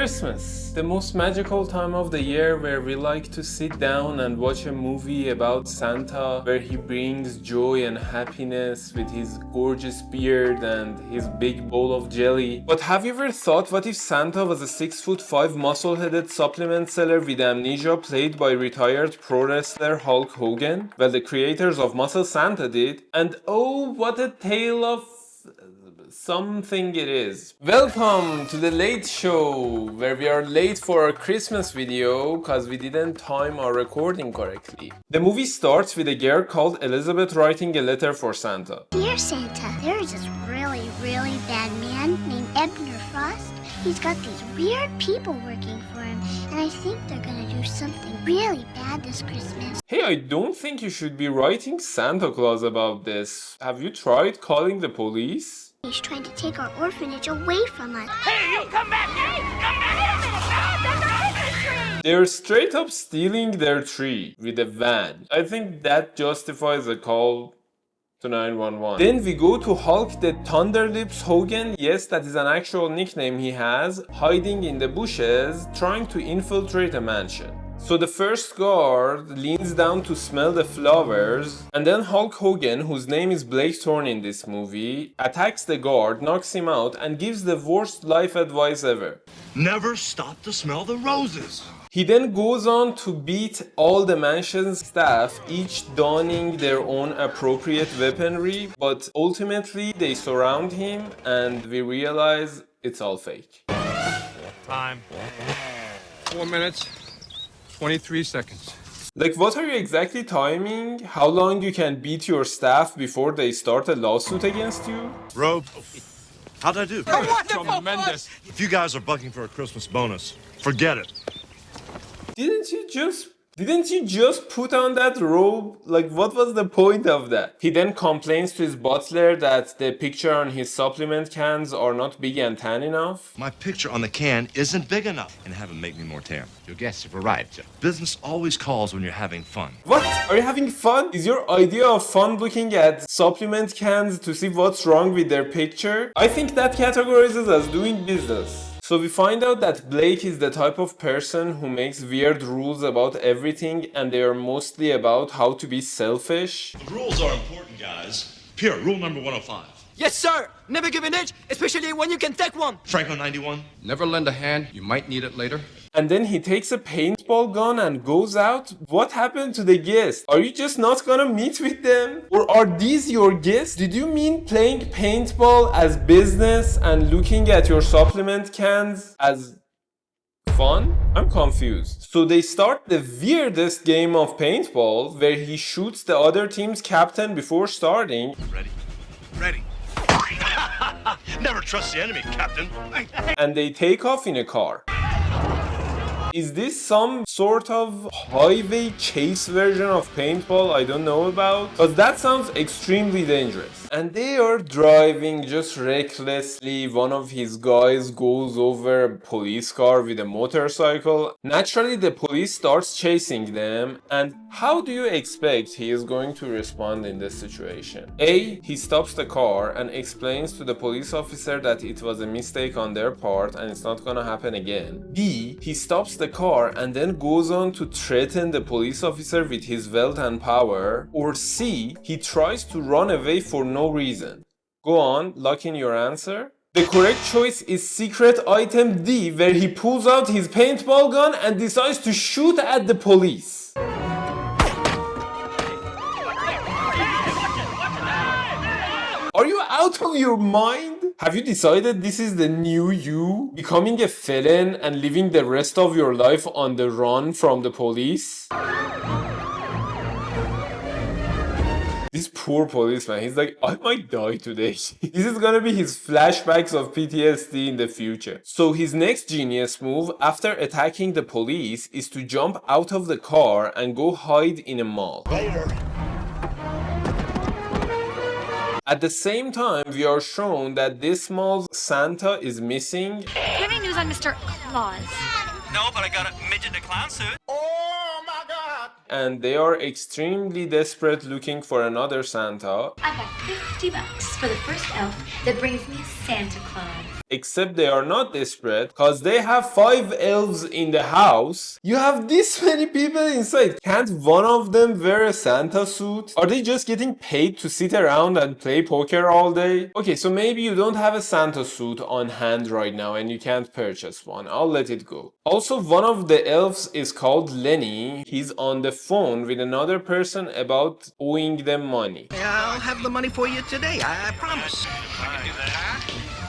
Christmas, the most magical time of the year where we like to sit down and watch a movie about Santa, where he brings joy and happiness with his gorgeous beard and his big bowl of jelly. But have you ever thought, what if Santa was a 6'5" muscle-headed supplement seller with amnesia played by retired pro wrestler Hulk Hogan? Well, the creators of Muscle Santa did, and oh, what a tale of something it is. Welcome to the late show, where we are late for our Christmas video because we didn't time our recording correctly. The movie starts with a girl called Elizabeth writing a letter for Santa. Dear Santa, there's this really bad man named Ebner Frost. He's got these weird people working for him, and I think they're gonna do something really bad this Christmas. Hey, I don't think you should be writing Santa Claus about this. Have you tried calling the police? He's trying to take our orphanage away from us. Hey, you come back here! Come back here! They're straight up stealing their tree with a van. I think that justifies a call to 911. Then we go to Hulk the Thunderlips Hogan, yes, that is an actual nickname he has, hiding in the bushes, trying to infiltrate a mansion. So the first guard leans down to smell the flowers, and then Hulk Hogan, whose name is Blake Thorne in this movie, attacks the guard, knocks him out, and gives the worst life advice ever. Never stop to smell the roses. He then goes on to beat all the mansion's staff, each donning their own appropriate weaponry, but ultimately they surround him and we realize it's all fake. Time. 4 minutes, 23 seconds. Like, what are you exactly timing? How long you can beat your staff before they start a lawsuit against you? Robe, how'd I do? Tremendous. If you guys are bucking for a Christmas bonus, forget it. Didn't you just put on that robe? Like, what was the point of that? He then complains to his butler that the picture on his supplement cans are not big and tan enough. My picture on the can isn't big enough and have it make me more tan. Your guests have arrived. Business always calls when you're having fun. What? Are you having fun? Is your idea of fun looking at supplement cans to see what's wrong with their picture? I think that categorizes as doing business. So we find out that Blake is the type of person who makes weird rules about everything, and they are mostly about how to be selfish. The rules are important, guys. Here, rule number 105. Yes, sir. Never give an inch, especially when you can take one. Franco 91. Never lend a hand. You might need it later. And then he takes a paintball gun and goes out. What happened to the guests? Are you just not gonna meet with them? Or are these your guests? Did you mean playing paintball as business and looking at your supplement cans as fun? I'm confused. So they start the weirdest game of paintball where he shoots the other team's captain before starting. Ready? Ready. Never trust the enemy, Captain. And they take off in a car. Is this some sort of highway chase version of paintball I don't know about? Because that sounds extremely dangerous. And they are driving just recklessly. One of his guys goes over a police car with a motorcycle. Naturally, the police starts chasing them. And how do you expect he is going to respond in this situation? A, he stops the car and explains to the police officer that it was a mistake on their part and it's not gonna happen again. B, he stops the car and then goes on to threaten the police officer with his wealth and power. Or C, he tries to run away for no reason. Go on, lock in your answer. The correct choice is secret item D, where he pulls out his paintball gun and decides to shoot at the police. Are you out of your mind? Have you decided this is the new you? Becoming a felon and living the rest of your life on the run from the police? This poor policeman, he's like, I might die today. This is gonna be his flashbacks of PTSD in the future. So his next genius move after attacking the police is to jump out of the car and go hide in a mall. Later. At the same time, we are shown that this mall's Santa is missing. Do you have any news on Mr. Claus? No, but I got a midget in a clown suit. Oh my God! And they are extremely desperate looking for another Santa. I got $50 for the first elf that brings me a Santa Claus. Except they are not desperate because they have 5 elves in the house. You have this many people inside. Can't one of them wear a Santa suit? Are they just getting paid to sit around and play poker all day? Okay, so maybe you don't have a Santa suit on hand right now and you can't purchase one. I'll let it go. Also, one of the elves is called Lenny. He's on the phone with another person about owing them money. I'll have the money for you today, I promise.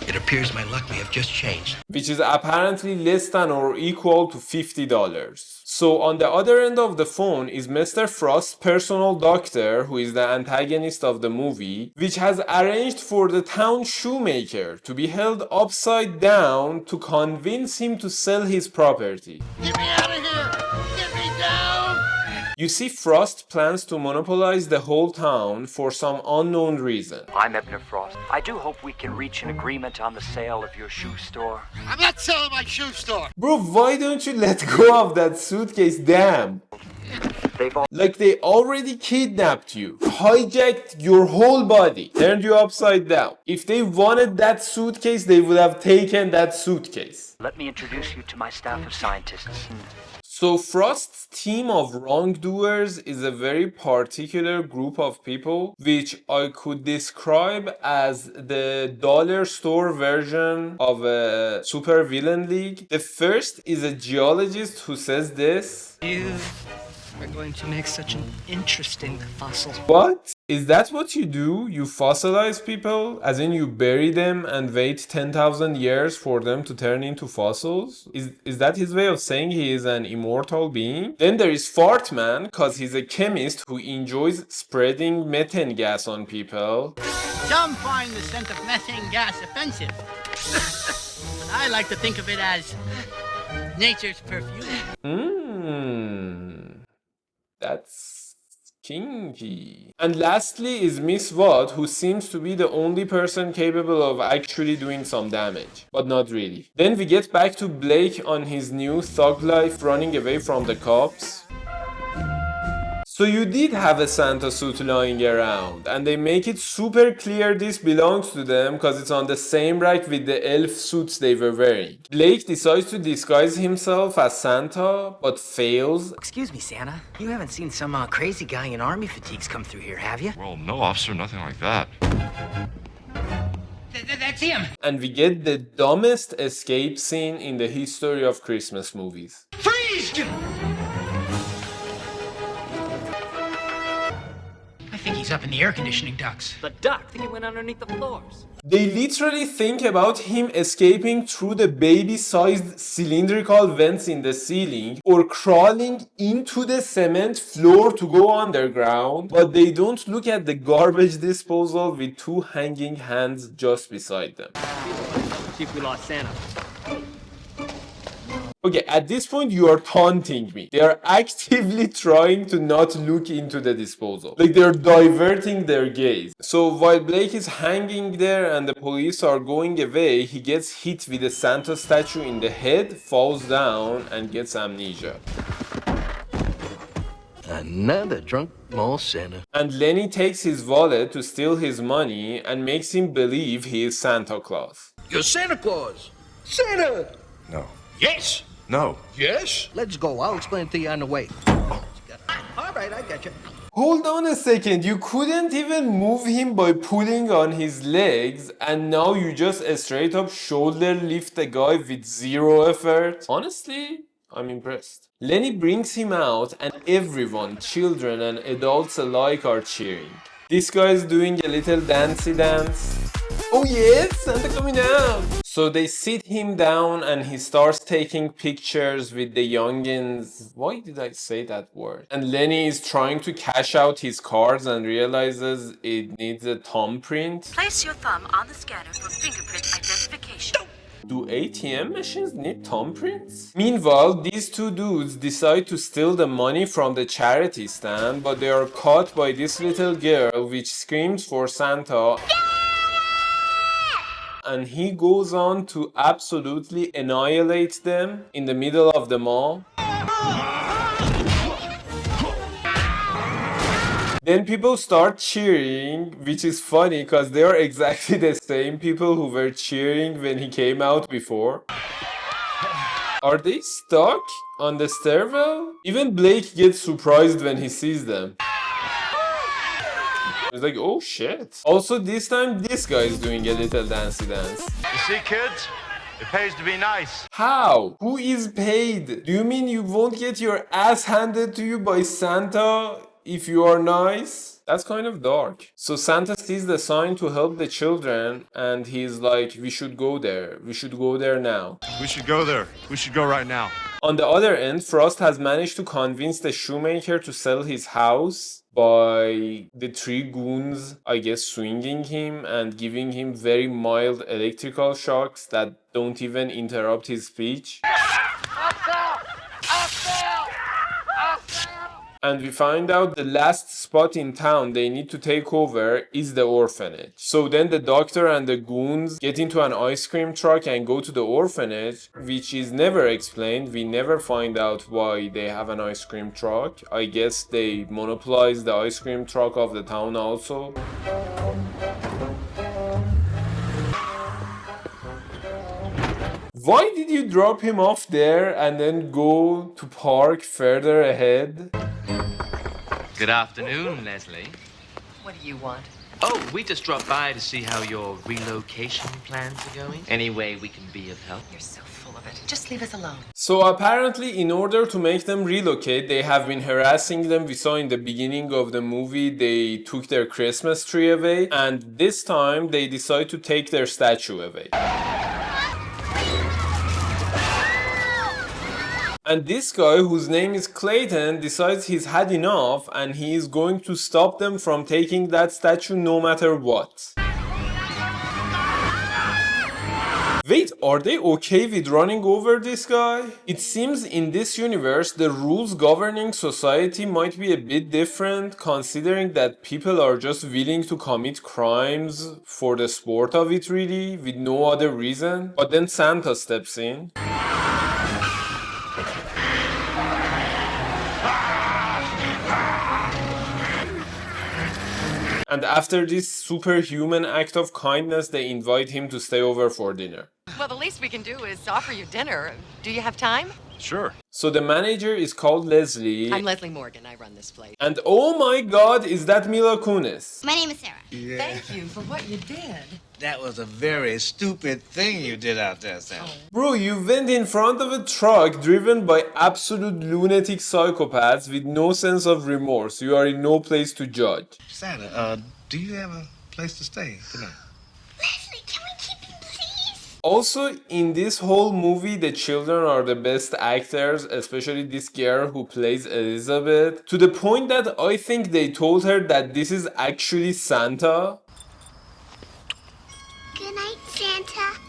It appears my luck may have just changed. Which is apparently less than or equal to $50. So on the other end of the phone is Mr. Frost's personal doctor, who is the antagonist of the movie, which has arranged for the town shoemaker to be held upside down to convince him to sell his property. Get me out of here! Get me down! You see, Frost plans to monopolize the whole town for some unknown reason. I'm Ebner Frost. I do hope we can reach an agreement on the sale of your shoe store. I'm not selling my shoe store! Bro, why don't you let go of that suitcase? Damn! Like they already kidnapped you, hijacked your whole body, turned you upside down. If they wanted that suitcase, they would have taken that suitcase. Let me introduce you to my staff of scientists. So Frost's team of wrongdoers is a very particular group of people, which I could describe as the dollar store version of a super villain league. The first is a geologist who says this. You are going to make such an interesting fossil. What? Is that what you do? You fossilize people? As in you bury them and wait 10,000 years for them to turn into fossils? Is that his way of saying he is an immortal being? Then there is Fart Man, cause he's a chemist who enjoys spreading methane gas on people. Some find the scent of methane gas offensive. But I like to think of it as nature's perfume. That's kinky. And lastly is Miss Watt, who seems to be the only person capable of actually doing some damage. But not really. Then we get back to Blake on his new thug life, running away from the cops. So you did have a Santa suit lying around, and they make it super clear this belongs to them because it's on the same rack with the elf suits they were wearing. Blake decides to disguise himself as Santa, but fails. Excuse me, Santa. You haven't seen some crazy guy in army fatigues come through here, have you? Well, no, officer, nothing like that. That's him. And we get the dumbest escape scene in the history of Christmas movies. Freeze! I think he's up in the air conditioning ducts. The duck. I think he went underneath the floors. They literally think about him escaping through the baby-sized cylindrical vents in the ceiling or crawling into the cement floor to go underground, but they don't look at the garbage disposal with 2 hanging hands just beside them. Chief, we lost Santa. Okay, at this point you are taunting me. They are actively trying to not look into the disposal. Like they're diverting their gaze. So while Blake is hanging there and the police are going away, he gets hit with a Santa statue in the head, falls down, and gets amnesia. Another drunk mall Santa. And Lenny takes his wallet to steal his money and makes him believe he is Santa Claus. You're Santa Claus. Santa! No. Yes! No. Yes? Let's go. I'll explain it to you on the way. All right, I got you. Hold on a second, you couldn't even move him by pulling on his legs, and now you just straight up shoulder lift the guy with 0 effort? Honestly, I'm impressed. Lenny brings him out and everyone, children and adults alike, are cheering. This guy is doing a little dancey dance. Oh yes, Santa coming out! So they sit him down and he starts taking pictures with the youngins. Why did I say that word? And Lenny is trying to cash out his cards and realizes it needs a thumbprint. Place your thumb on the scanner for fingerprint identification. Do ATM machines need thumbprints? Meanwhile, these 2 dudes decide to steal the money from the charity stand, but they are caught by this little girl which screams for Santa. And he goes on to absolutely annihilate them in the middle of the mall. Then people start cheering, which is funny because they are exactly the same people who were cheering when he came out before. Are they stuck on the stairwell? Even Blake gets surprised when he sees them. He's like, oh shit. Also, this time, this guy is doing a little dancey dance. You see, kids? It pays to be nice. How? Who is paid? Do you mean you won't get your ass handed to you by Santa if you are nice? That's kind of dark. So Santa sees the sign to help the children and he's like, we should go there. We should go there now. We should go there. We should go right now. On the other end, Frost has managed to convince the shoemaker to sell his house by the three goons, I guess, swinging him and giving him very mild electrical shocks that don't even interrupt his speech. And we find out the last spot in town they need to take over is the orphanage. So then the doctor and the goons get into an ice cream truck and go to the orphanage, which is never explained. We never find out why they have an ice cream truck. I guess they monopolize the ice cream truck of the town also. Why did you drop him off there and then go to park further ahead? Good afternoon, Leslie. What do you want? Oh, we just dropped by to see how your relocation plans are going. Any way we can be of help? You're so full of it. Just leave us alone. So apparently, in order to make them relocate, they have been harassing them. We saw in the beginning of the movie, they took their Christmas tree away. And this time, they decide to take their statue away. And this guy, whose name is Clayton, decides he's had enough and he is going to stop them from taking that statue no matter what. Wait, are they okay with running over this guy? It seems in this universe, the rules governing society might be a bit different, considering that people are just willing to commit crimes for the sport of it really, with no other reason. But then Santa steps in. And after this superhuman act of kindness, they invite him to stay over for dinner. Well, the least we can do is offer you dinner. Do you have time? Sure. So the manager is called Leslie. I'm Leslie Morgan. I run this place. And oh my god, is that Mila Kunis? My name is Sarah. Yeah. Thank you for what you did. That was a very stupid thing you did out there, Sam. Bro, you went in front of a truck driven by absolute lunatic psychopaths with no sense of remorse. You are in no place to judge. Santa, do you have a place to stay tonight? Leslie, can we keep him, please? Also, in this whole movie, the children are the best actors, especially this girl who plays Elizabeth, to the point that I think they told her that this is actually Santa. Good night, Santa.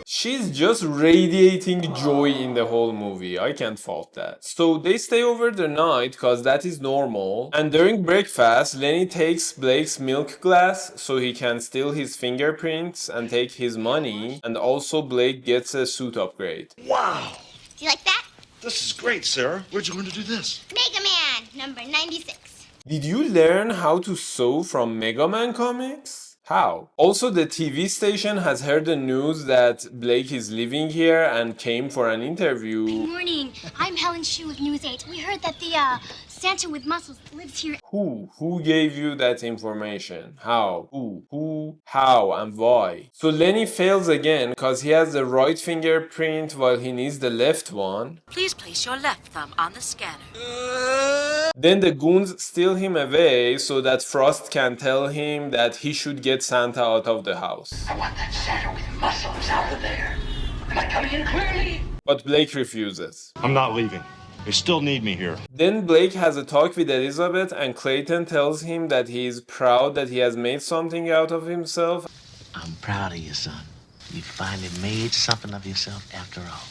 She's just radiating joy in the whole movie. I can't fault that. So they stay over the night cause that is normal. And during breakfast, Lenny takes Blake's milk glass so he can steal his fingerprints and take his money. And also Blake gets a suit upgrade. Wow. Do you like that? This is great, Sarah. Where'd you learn to do this? Mega Man, number 96. Did you learn how to sew from Mega Man comics? How? Also, the TV station has heard the news that Blake is living here and came for an interview. Good morning. I'm Helen Shue with News 8. We heard that the Santa with muscles lives here. Who? Who gave you that information? How? Who? How? And why? So Lenny fails again because he has the right fingerprint while he needs the left one. Please place your left thumb on the scanner. Then the goons steal him away so that Frost can tell him that he should get Santa out of the house. I want that Santa with muscles out of there. Am I coming in clearly? But Blake refuses. I'm not leaving. They still need me here. Then Blake has a talk with Elizabeth and Clayton tells him that he is proud that he has made something out of himself. I'm proud of you, son. You finally made something of yourself after all.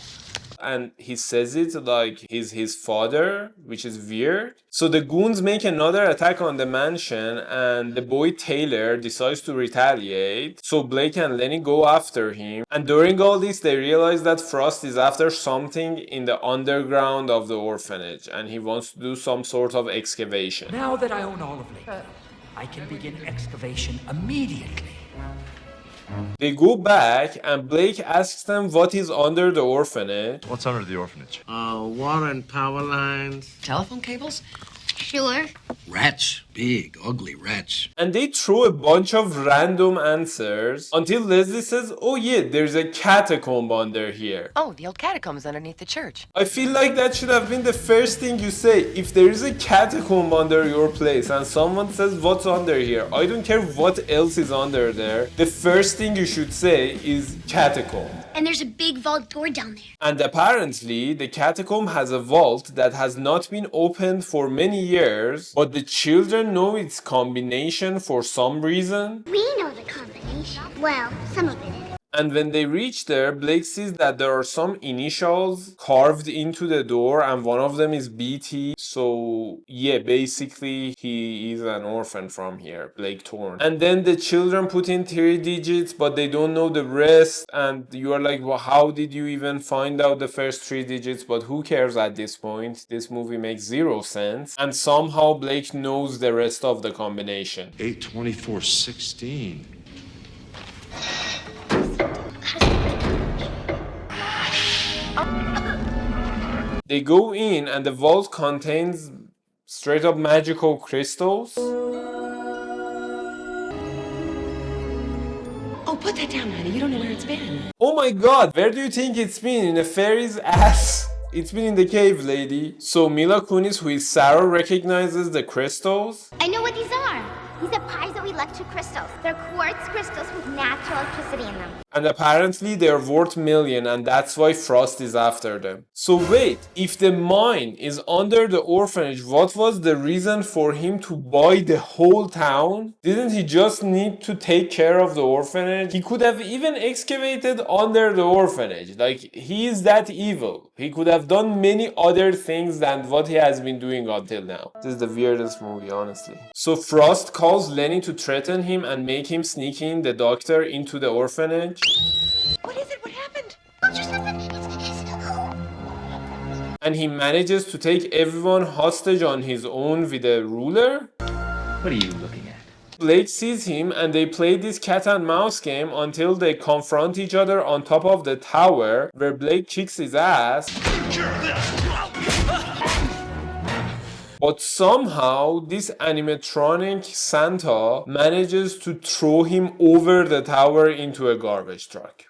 and he says it like he's his father, which is weird. So the goons make another attack on the mansion, and the boy Taylor decides to retaliate. So Blake and Lenny go after him, and during all this they realize that Frost is after something in the underground of the orphanage, and he wants to do some sort of excavation. Now that I own all of Lake, I can begin excavation immediately. They go back, and Blake asks them what is under the orphanage. What's under the orphanage? Water and power lines. Telephone cables? Sure. Rats. Big, ugly rats. And they throw a bunch of random answers until Leslie says, oh yeah, there's a catacomb under here. Oh, the old catacombs underneath the church. I feel like that should have been the first thing you say. If there is a catacomb under your place and someone says what's under here, I don't care what else is under there, the first thing you should say is catacomb. And there's a big vault door down there. And apparently, the catacomb has a vault that has not been opened for many years, but the children know its combination for some reason. We know the combination. Well, some of it. And when they reach there, Blake sees that there are some initials carved into the door, and one of them is BT. So yeah, basically he is an orphan from here, Blake Thorne. And then the children put in 3 digits, but they don't know the rest. And you are like, well, how did you even find out the first 3 digits? But who cares at this point? This movie makes 0 sense. And somehow Blake knows the rest of the combination. 82416. They go in, and the vault contains straight up magical crystals. Oh, put that down, honey. You don't know where it's been. Oh my god, where do you think it's been? In a fairy's ass? It's been in the cave, lady. So Mila Kunis, who is Sarah, recognizes the crystals. I know what these are. These are piezoelectric crystals. They're quartz crystals with natural electricity in them. And apparently they're worth million, and that's why Frost is after them. So wait, if the mine is under the orphanage, what was the reason for him to buy the whole town? Didn't he just need to take care of the orphanage? He could have even excavated under the orphanage. Like, he is that evil. He could have done many other things than what he has been doing until now. This is the weirdest movie, honestly. So Frost calls Lenny to threaten him and make him sneak in the doctor into the orphanage. What is it? What happened? Oh, just listen. And he manages to take everyone hostage on his own with a ruler. What are you looking at? Blake sees him, and they play this cat and mouse game until they confront each other on top of the tower, where Blake kicks his ass. But somehow, this animatronic Santa manages to throw him over the tower into a garbage truck.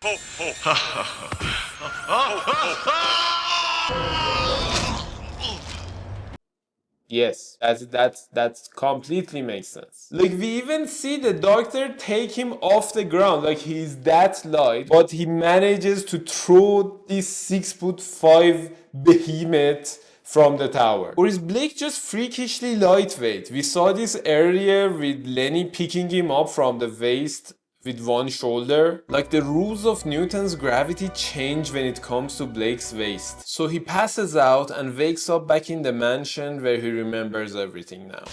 Yes, that completely makes sense. Like, we even see the doctor take him off the ground, like he's that light, but he manages to throw this 6'5" behemoth from the tower. Or is Blake just freakishly lightweight? We saw this earlier with Lenny picking him up from the waist with one shoulder. Like, the rules of Newton's gravity change when it comes to Blake's waist. So he passes out and wakes up back in the mansion where he remembers everything now.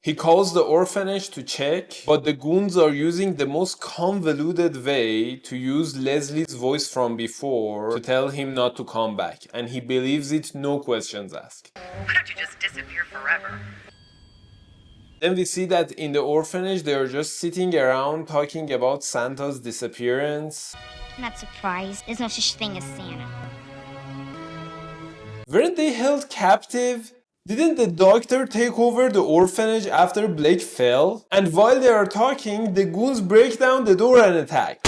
He calls the orphanage to check, but the goons are using the most convoluted way to use Leslie's voice from before to tell him not to come back, and he believes it, no questions asked. Why don't you just disappear forever? Then we see that in the orphanage they are just sitting around talking about Santa's disappearance. I'm not surprised. There's no such thing as Santa. Weren't they held captive? Didn't the doctor take over the orphanage after Blake fell? And while they are talking, the goons break down the door and attack.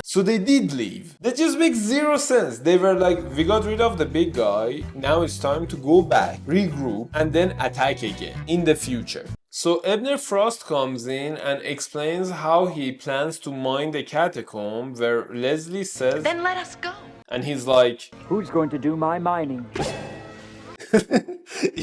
So they did leave. That just makes 0 sense. They were like, we got rid of the big guy, now it's time to go back, regroup, and then attack again in the future. So Ebner Frost comes in and explains how he plans to mine the catacomb, where Leslie says, Then let us go. and he's like, Who's going to do my mining?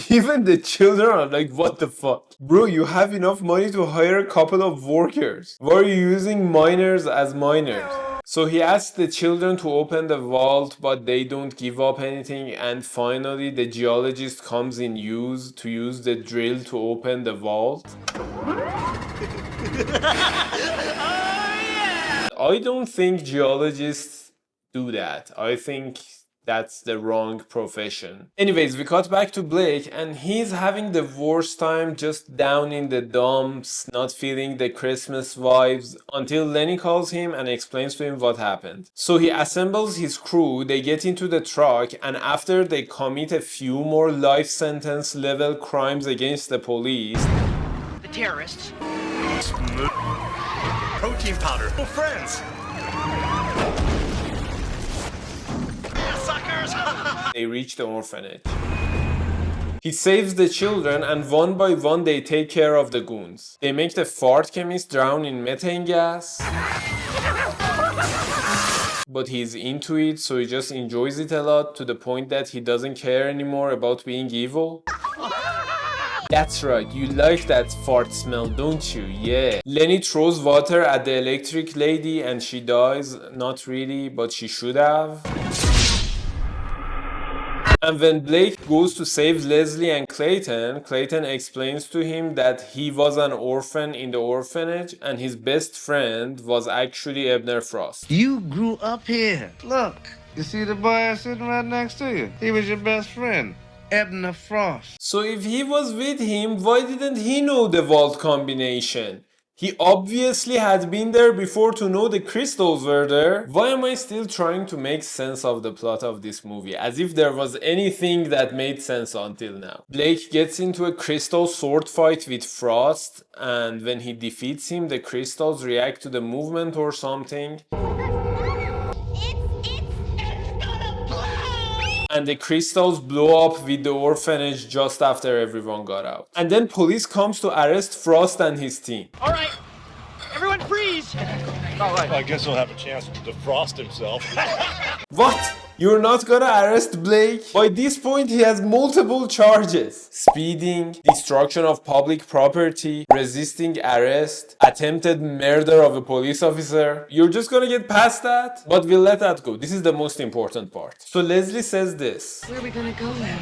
Even the children are like, what the fuck? Bro, you have enough money to hire a couple of workers. Why are you using minors as minors? So he asks the children to open the vault, but they don't give up anything, and finally the geologist comes in use to use the drill to open the vault. I don't think geologists do that. I think that's the wrong profession. Anyways, we cut back to Blake and he's having the worst time, just down in the dumps, not feeling the Christmas vibes, until Lenny calls him and explains to him what happened. So he assembles his crew, they get into the truck, and after they commit a few more life sentence level crimes against the police, The terrorists. Protein powder. Oh, friends. Suckers. they reach the orphanage. He saves the children and one by one they take care of the goons. They make the fart chemist drown in methane gas. But he's into it, so he just enjoys it a lot to the point that he doesn't care anymore about being evil. That's right, you like that fart smell, don't you? Yeah. Lenny throws water at the electric lady and she dies. Not really, but she should have. And when Blake goes to save Leslie and Clayton, Clayton explains to him that he was an orphan in the orphanage and his best friend was actually Abner Frost. You grew up here. Look, you see the boy sitting right next to you? He was your best friend, Abner Frost. So if he was with him, why didn't he know the vault combination? He obviously had been there before to know the crystals were there. Why am I still trying to make sense of the plot of this movie? As if there was anything that made sense until now. Blake gets into a crystal sword fight with Frost, and when he defeats him, the crystals react to the movement or something. And the crystals blow up with the orphanage just after everyone got out. And then police comes to arrest Frost and his team. All right, everyone freeze. All right. I guess he'll have a chance to defrost himself. What? You're not gonna arrest Blake? By this point he has multiple charges. Speeding, destruction of public property, resisting arrest, attempted murder of a police officer. You're just gonna get past that? But we'll let that go. This is the most important part. So Leslie says this. Where are we gonna go now?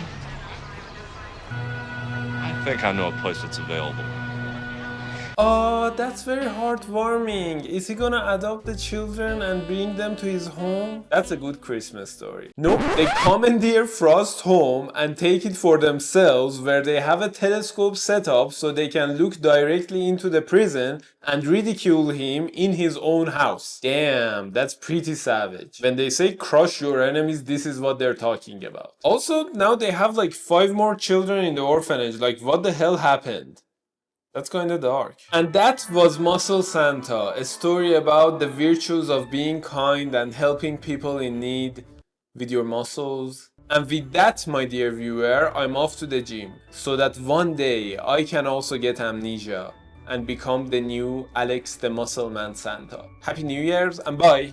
I think I know a place that's available. Oh, that's very heartwarming. Is he gonna adopt the children and bring them to his home? That's a good Christmas story. Nope, they commandeer Frost's home and take it for themselves, where they have a telescope set up so they can look directly into the prison and ridicule him in his own house. Damn, that's pretty savage. When they say crush your enemies, this is what they're talking about. Also, now they have like 5 more children in the orphanage. Like, what the hell happened? That's kinda dark. And that was Muscle Santa, a story about the virtues of being kind and helping people in need with your muscles. And with that, my dear viewer, I'm off to the gym, so that one day I can also get amnesia and become the new Alex the Muscle Man Santa. Happy New Year's and bye!